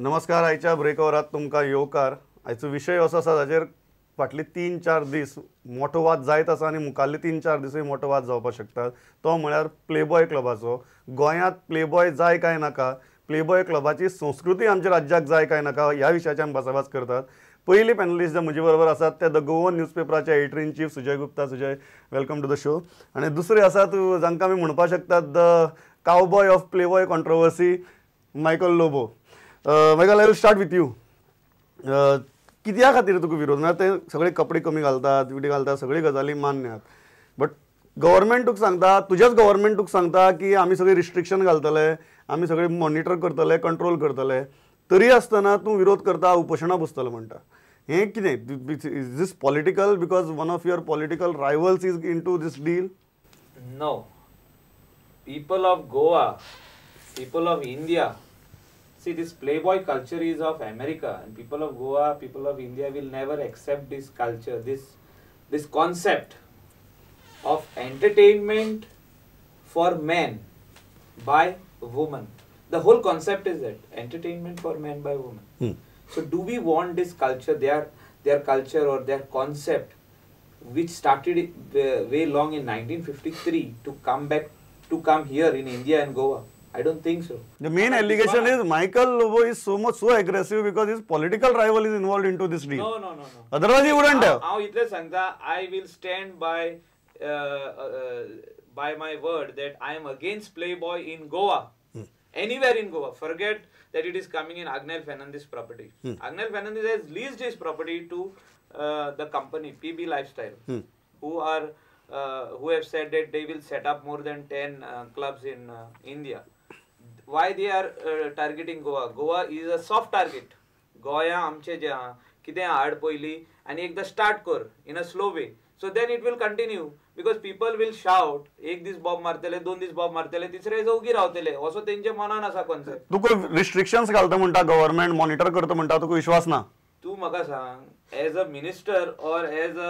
नमस्कार. आयच्या ब्रेकवरात तुमकां येवकार. आयचो विशय असो आसा जाचेर फाटले 3-4 दीस मोठो वाद जायत आसा आनी मुखाल्ले 3-4 दिसूय मोठो वाद जावपाक शकता. तो म्हळ्यार प्लेबॉय क्लबाचो. गोंयांत प्लेबॉय जाय काय नाका, प्लेबॉय क्लबाची संस्कृती आमच्या राज्याक जाय काय नाका ह्या विशयाचेर आमी भासाभास करतात. पयली पॅनलिस्ट जे म्हजे बरोबर आसात ते द गोवन न्यूजपेपराचे editor in chief Sujay Gupta. Sujay, welcome to the show. आनी दुसरे आसात जांकां आमी म्हणपाक शकतात the cowboy of playboy controversy, Michael Lobo. Michael, I will start with you. कित्या खातीर तुका विरोध? म्हळ्यार ते सगळे कपडे कमी घालतात, विडी घालतात, सगळी गजाली मान्य आहात, बट गव्हर्मेंटूक सांगता, तुज्याच गव्हर्मेंटूक सांगता की आमी सगळे रिस्ट्रिक्शन घालतले, आमी सगळे मॉनिटर करतले, कंट्रोल करतले, तरी आसतना तूं विरोध करता, उपोशणां बसतलो म्हणटा. हें कितें? Is this political because one of your political rivals is into this deal? No. People of Goa, people of India, see, this playboy culture is of America, and people of Goa, people of India will never accept this culture, this concept of entertainment for men by women. The whole concept is that entertainment for men by women. So do we want this culture, their culture or their concept, which started way long in 1953, to come here in India and Goa? I don't think so. The main allegation is Michael Lobo is so aggressive because his political rival is involved into this deal. No. Otherwise he wouldn't have. Now itle sangta, I will stand by my word that I am against Playboy in Goa. Anywhere in Goa. Forget that it is coming in Agnel Fernandez property. Agnel Fernandez has leased his property to the company PB Lifestyle, who have said that they will set up more than 10 clubs in India. Why they are targeting Goa? Goa is a soft target. Goya amche je kide hard poili and ekda start kor in a slow way. So then it will continue because people will shout, एक this Bob मारतले, 2 this Bob मारतले, तिसरे दिसा उगी रावतले. असो तेंचे मनान आसा concept. तुका रिस्ट्रिक्शन्स घालता म्हणटा गव्हर्नमेंट, मॉनिटर करता म्हणटा, तुका विश्वास ना? तू म्हाका सांग, as a minister or as a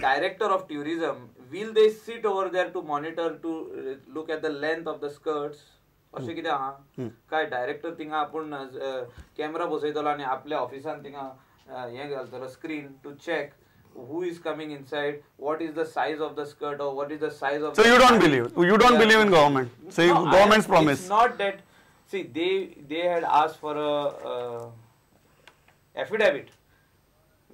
director of tourism, will they sit over there to monitor, to look at the length of the skirts? अशें कितें आहा? काय डायरेक्टर थिंगा आपूण कॅमेरा बसयतलो आनी आपल्या ऑफिसान थिंगा हें घालतलो screen to check who is coming inside, what is the size of the skirt or what is the size of. So you don't believe in government? Say no, government's promise. It's not that. See, they had asked for a affidavit,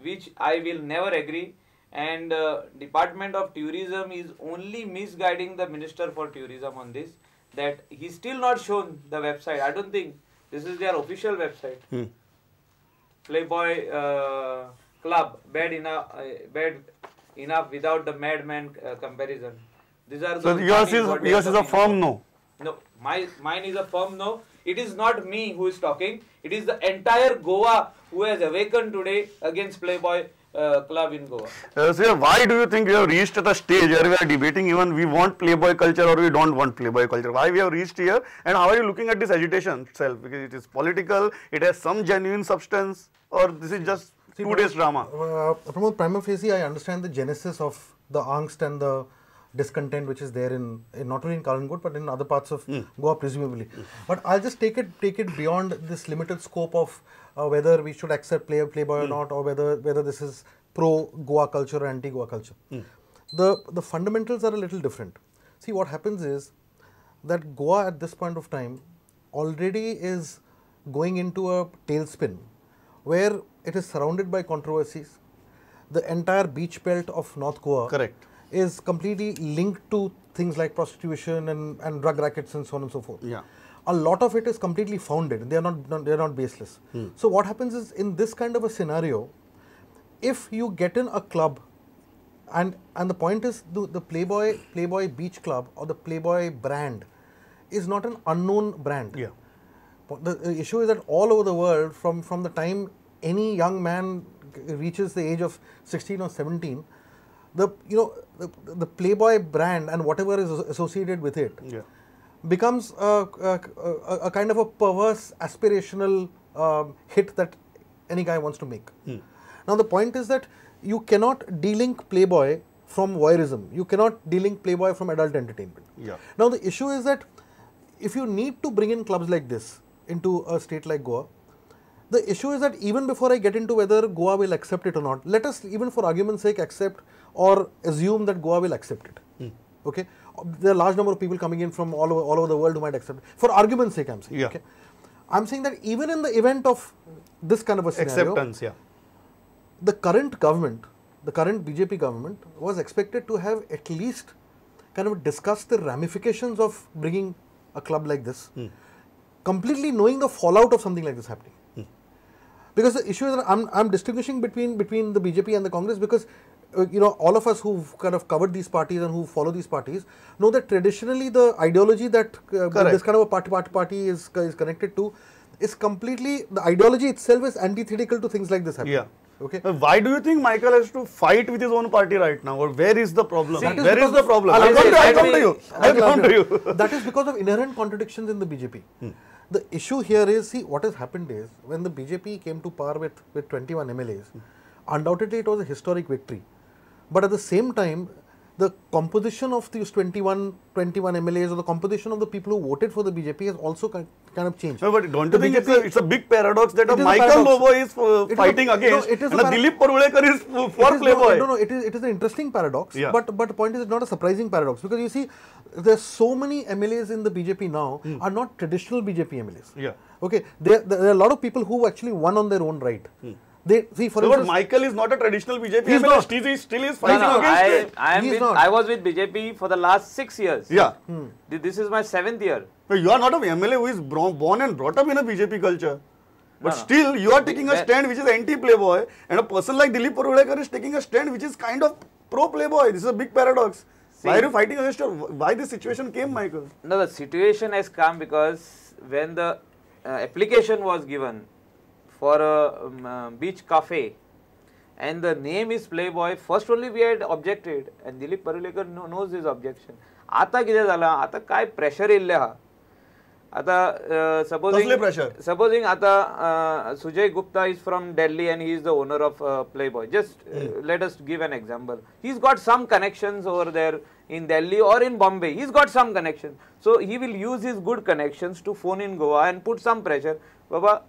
which I will never agree. And Department of Tourism is only misguiding the Minister for Tourism on this. That he's still not shown the website. I don't think this is their official website. Playboy Club, bad enough without the madman comparison. These are. So yours is a firm no. No, mine is a firm no. It is not me who is talking. It is the entire Goa who has awakened today against Playboy Club in Goa. So why do you think we have reached at a stage where we are debating even we want Playboy culture or we don't want Playboy culture? Why we have reached here, and how are you looking at this agitation itself? Because it is political, it has some genuine substance, or this is just 2 days drama? Pramod, prima facie, I understand the genesis of the angst and the discontent which is there in not only in Kalangut but in other parts of Goa presumably. But I'll just take it beyond this limited scope of whether we should accept Playboy or not, or whether this is pro Goa culture or anti Goa culture. The fundamentals are a little different. See, what happens is that Goa at this point of time already is going into a tailspin where it is surrounded by controversies. The entire beach belt of North Goa is completely linked to things like prostitution and drug rackets and so on and so forth. Yeah. A lot of it is completely founded. They are not baseless. So what happens is, in this kind of a scenario, if you get in a club, and the point is the Playboy Beach Club or the Playboy brand is not an unknown brand. Yeah. The issue is that all over the world, from the time any young man reaches the age of 16 or 17, the Playboy brand and whatever is associated with it becomes a kind of a perverse aspirational hit that any guy wants to make. Now the point is that you cannot delink Playboy from voyeurism. You cannot delink Playboy from adult entertainment. Now the issue is that if you need to bring in clubs like this into a state like Goa, The issue is that even before I get into whether Goa will accept it or not, let us even for argument's sake accept or assume that Goa will accept it. Okay, there are a large number of people coming in from all over the world who might accept it. For argument's sake, I'm saying. Yeah. Okay, I'm saying that even in the event of this kind of a scenario, Acceptance, yeah. the current government, the current BJP government was expected to have at least kind of discussed the ramifications of bringing a club like this, completely knowing the fallout of something like this happening. Because the issue is that I'm distinguishing between the BJP and the Congress because all of us who've kind of covered these parties and who follow these parties know that traditionally the ideology that this kind of a party is connected to is completely, the ideology itself is antithetical to things like this happening. Yeah. Okay. Why do you think Michael has to fight with his own party right now? Or where is the problem? Where is the problem? I'll come to you. I'll come to you. That is because of inherent contradictions in the BJP. The issue here is, see, what has happened is, when the BJP came to power with 21 MLAs, undoubtedly it was a historic victory. But at the same time, the composition of these 21 MLAs or the composition of the people who voted for the BJP has also kind of changed. No, but don't you think it's a big paradox that a Michael Lobo is fighting against and a Dilip Parulekar is for Playboy? No, it is an interesting paradox. Yeah. But the point is, it's not a surprising paradox because you see, there's so many MLAs in the BJP now are not traditional BJP MLAs. Yeah. Okay, there are a lot of people who actually won on their own right. They see, for instance, but Michael is not a traditional BJP He's MLA. not. He still is fighting against it. I was with BJP for the last 6 years. Yeah. This is my 7th year. So you are not an MLA who is born and brought up in a BJP culture. But still, you are taking a stand which is anti-Playboy, and a person like Dilip Parulekar is taking a stand which is kind of pro-Playboy. This is a big paradox. Why are you fighting against her? Why this situation came, Michael? No, the situation has come because when the application was given for a beach cafe and the name is Playboy, first only we had objected and Dilip Parulekar knows this objection. आता किती झाला, आता काय pressure येल्ले हा, आता supposing आता Sujay Gupta is from Delhi and he is the owner of Playboy. Just let us give an example. He's got some connections over there in Delhi or in Bombay. He's got some connections. So he will use his good connections to phone in Goa and put some pressure. Baba,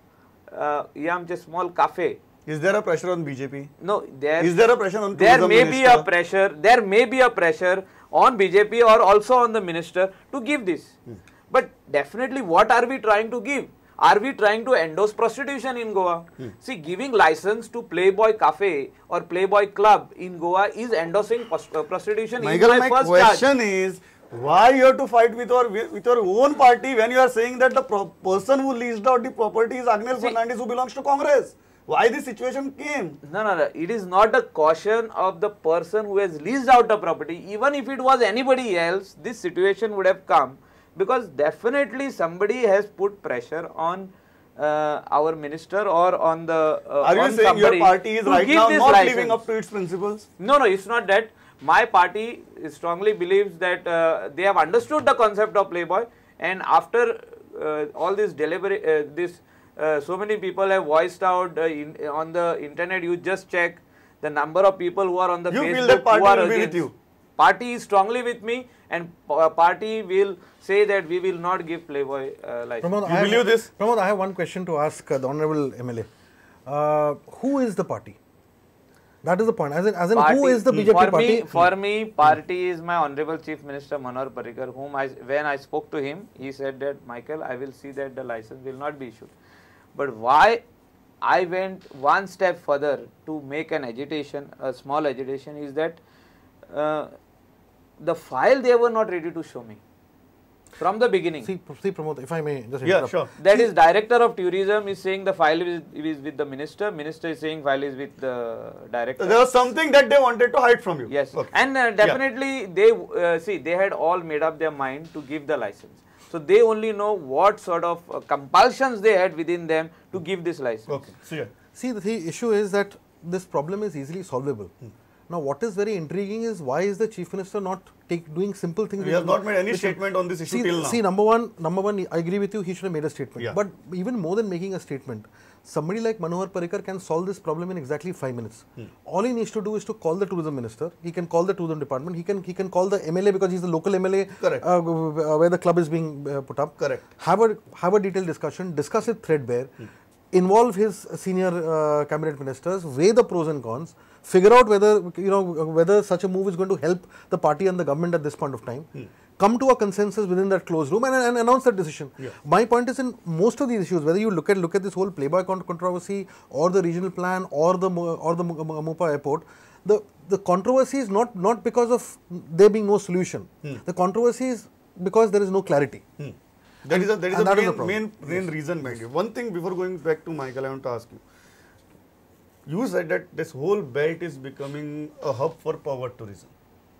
yeah, I'm just small cafe. Is there a pressure on BJP? No, is there a pressure on there may be a pressure. There may be a pressure on BJP or also on the minister to give this. But definitely, what are we trying to give? Are we trying to endorse prostitution in Goa? See, giving license to Playboy Cafe or Playboy Club in Goa is endorsing prostitution. Michael, my question is, why you have to fight with your own party when you are saying that the person who leased out the property is Agnes Fernandez, who belongs to Congress? Why this situation came? No. It is not a caution of the person who has leased out the property. Even if it was anybody else, this situation would have come. Because definitely somebody has put pressure on our minister or on the. Are you saying your party is right now not living up to its principles? No, it's not that. My party strongly believes that they have understood the concept of Playboy, and after all this so many people have voiced out on the internet. You just check the number of people who are on the Facebook. You feel that party will be with you? Party is strongly with me, and party will say that we will not give Playboy license. Pramod, you believe this? Pramod, I have one question to ask the Honorable MLA. Who is the party? That is the point. As in party, who is the BJP party? For me, party is my Honorable Chief Minister Manohar Parrikar, whom when I spoke to him, he said that, Michael, I will see that the license will not be issued. But why I went one step further to make an agitation, a small agitation, is that the file they were not ready to show me from the beginning. See Pramod, if I may just interrupt. Yeah, sure. That is, Director of Tourism is saying the file is with the Minister, Minister is saying file is with the Director. There was something that they wanted to hide from you. Yes, okay. And definitely they had all made up their mind to give the license. So they only know what sort of compulsions they had within them to give this license. Okay. See, the issue is that this problem is easily solvable. Now, what is very intriguing is why is the Chief Minister not doing simple things? He has not made any statement on this issue till now. See, number one, I agree with you, he should have made a statement. Yeah. But even more than making a statement, somebody like Manohar Parrikar can solve this problem in exactly 5 minutes. All he needs to do is to call the tourism minister, he can call the tourism department, he can call the MLA because he's the local MLA. Correct. Where the club is being put up. Correct. Have a detailed discussion, discuss it threadbare, involve his senior cabinet ministers, weigh the pros and cons, figure out whether whether such a move is going to help the party and the government at this point of time. Come to a consensus within that closed room and announce that decision. Yeah. My point is, in most of these issues, whether you look at this whole Playboy controversy or the regional plan or the Mopa airport, the controversy is not because of there being no solution. The controversy is because there is no clarity. That is that is the the main problem. reason behind it. One thing before going back to Michael, I want to ask you. You said that this whole belt is becoming a hub for power tourism.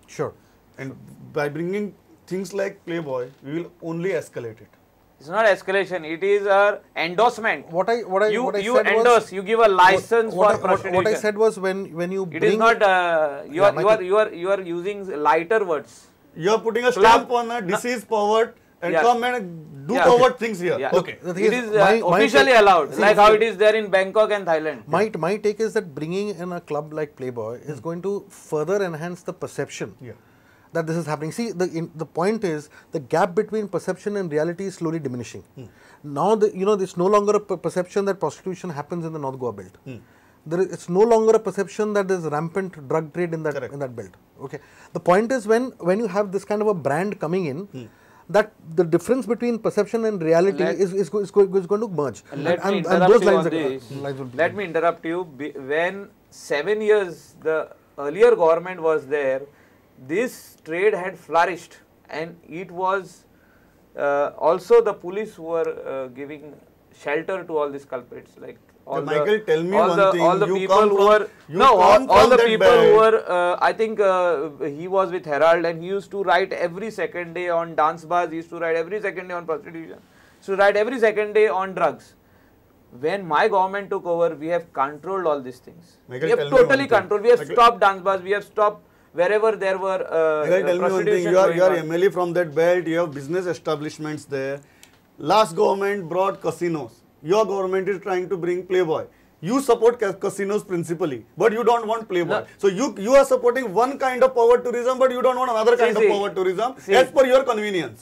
Sure. And by bringing things like Playboy, we will only escalate it. It's not escalation. It is a endorsement. What I you said endorse. was, you give a license for what prostitution. I said was when you It bring is not. You are using lighter words. You are putting a stamp on a disease powered and come and do powered things here. Yeah. Okay. The thing It is, is my officially take- allowed, see, like how it is there in Bangkok and Thailand. My take is that bringing in a club like Playboy is going to further enhance the perception that this is happening. See, the point is the gap between perception and reality is slowly diminishing. Now, it's no longer a perception that prostitution happens in the North Goa belt. It's no longer a perception that there's rampant drug trade in that belt. Okay. The point is when you have this kind of a brand coming in, that the difference between perception and reality is going to merge. Let me interrupt you. When 7 years the earlier government was there, this trade had flourished, and it was also the police were giving shelter to all these culprits. Like Michael, tell me one thing. All the You people come who from- were you no, come all from the that people belt. who were. I think he was with Herald, and he used to write every second day on dance bars. He used to write every second day on prostitution. He used to write every second day on drugs. When my government took over, we have controlled all these things. Michael, We have tell me one totally thing. controlled. We have Michael- stopped dance bars. We have stopped wherever there were Michael, tell me one thing. prostitution You are going on. MLA from that belt. You have business establishments there. Last government brought casinos. Your government is trying to bring Playboy. You support casinos principally, but you don't want Playboy. No. So you are supporting one kind of power tourism, but you don't want another kind of see, power tourism see. as per your convenience.